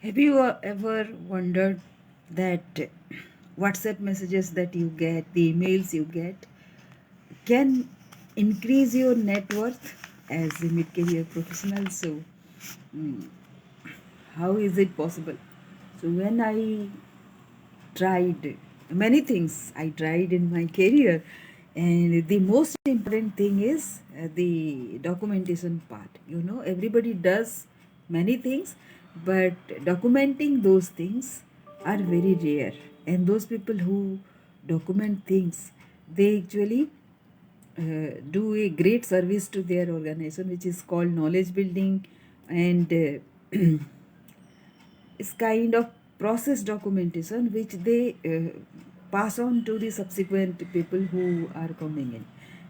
Have you ever wondered that WhatsApp messages that you get, the emails you get, can increase your net worth as a mid-career professional? So, how is it possible? So, when I tried many things, I tried in my career, and the most important thing is the documentation part. Everybody does many things, but documenting those things are very rare. And those people who document things, they actually do a great service to their organization, which is called knowledge building, and is kind of process documentation which they pass on to the subsequent people who are coming in,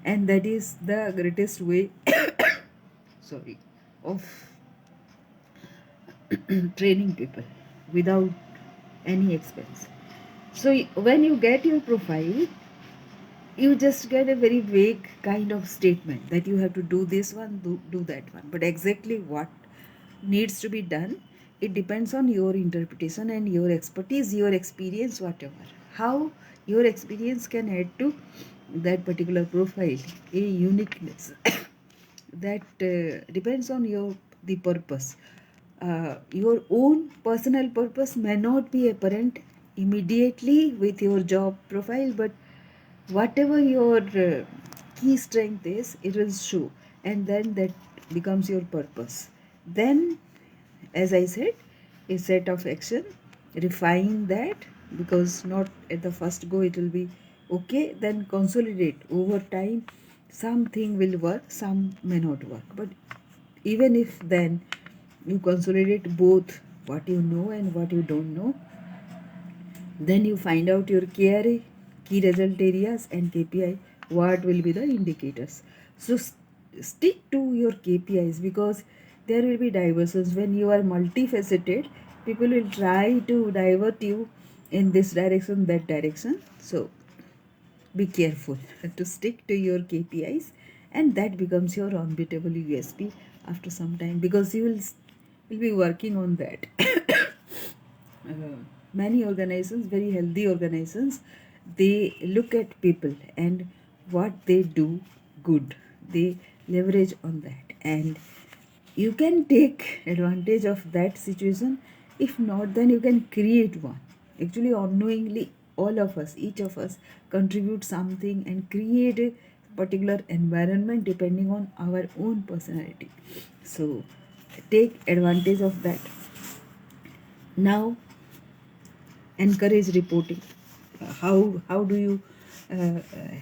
and that is the greatest way sorry of training people without any expense. So when you get your profile, you just get a very vague kind of statement that you have to do this one, do that one. But exactly what needs to be done, it depends on your interpretation and your expertise, your experience, whatever. How your experience can add to that particular profile, a uniqueness that depends on your the purpose. Your own personal purpose may not be apparent immediately with your job profile, but whatever your key strength is, it will show, and then that becomes your purpose. Then, as I said, a set of action, refine that, because not at the first go it will be okay. Then consolidate over time. Something will work, some may not work, but even if then you consolidate both what you know and what you don't know, then you find out your KRA, key result areas, and KPI. What will be the indicators? So stick to your KPIs, because there will be diversions. When you are multifaceted, people will try to divert you in this direction, that direction. So be careful to stick to your KPIs, and that becomes your unbeatable USP after some time, because you will be working on that. Many organizations, very healthy organizations, they look at people and what they do good. They leverage on that, and you can take advantage of that situation. If not, then you can create one. Actually, unknowingly, all of us, each of us, contribute something and create a particular environment depending on our own personality. So, take advantage of that. Now, encourage reporting. How do you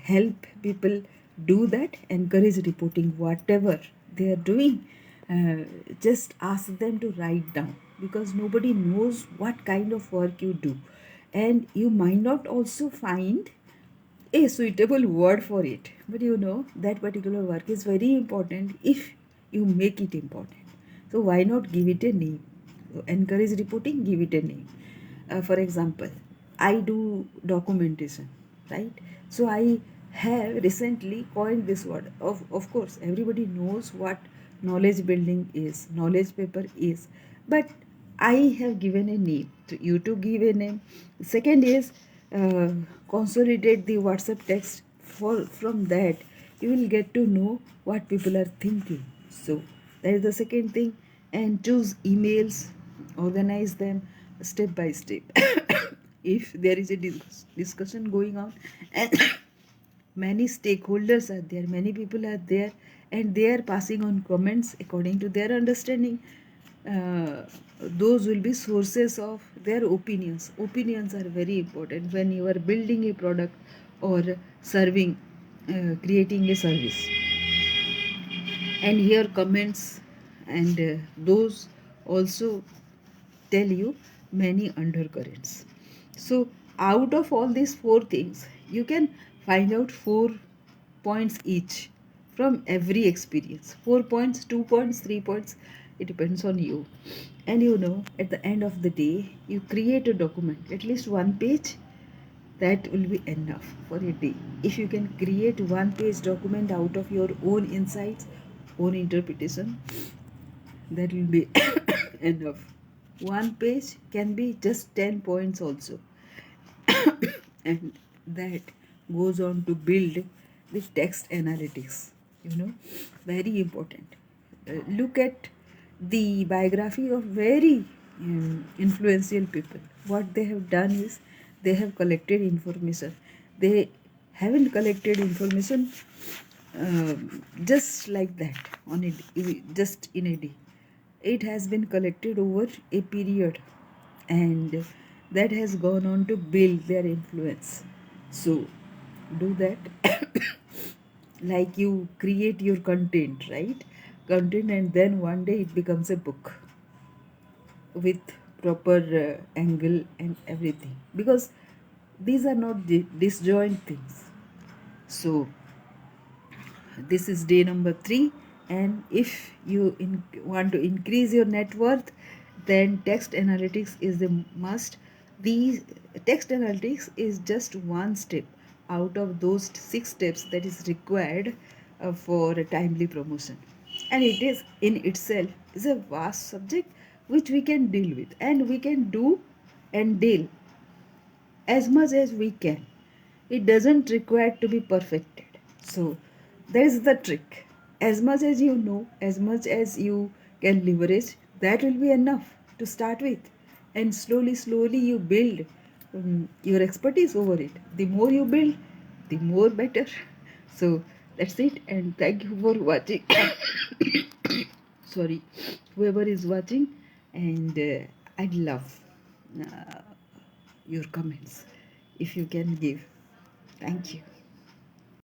help people do that? Encourage reporting whatever they are doing. Just ask them to write down, because nobody knows what kind of work you do, and you might not also find a suitable word for it, but that particular work is very important if you make it important. So why not give it a name? So encourage reporting, give it a name. For example, I do documentation, right? So I have recently coined this word. Of course, everybody knows what knowledge building is, knowledge paper is, but I have given a name to you to give a name. Second is uh, consolidate the WhatsApp text. From that, you will get to know what people are thinking. So that is the second thing. And choose emails, organize them step by step. If there is a discussion going on, and many stakeholders are there, many people are there, and they are passing on comments according to their understanding, uh, those will be sources of their opinions. Opinions are very important when you are building a product or serving, creating a service. And here comments, and those also tell you many undercurrents. So out of all these four things, you can find out 4 points each from every experience. 4 points, 2 points, 3 points, it depends on you. And at the end of the day, you create a document, at least one page. That will be enough for a day. If you can create one page document out of your own insights, own interpretation, that will be enough. One page can be just 10 points also. And that goes on to build the text analytics, you know, very important. Look at the biography of very influential people. What they have done is they have collected information. They haven't collected information just like that on just in a day. It has been collected over a period, and that has gone on to build their influence. So do that. Like you create your content, right? Content, and then one day it becomes a book with proper angle and everything, because these are not disjoint things. So this is day number 3, and if you want to increase your net worth, then text analytics is the must. The text analytics is just one step out of those 6 steps that is required for a timely promotion, and it is in itself is a vast subject which we can deal with, and we can do and deal as much as we can. It doesn't require to be perfected. So that is the trick. As much as you know, as much as you can leverage, that will be enough to start with. And slowly, slowly you build your expertise over it. The more you build, the more better. So that's it. And thank you for watching. Sorry, whoever is watching. And I'd love uh, your comments if you can give. Thank you.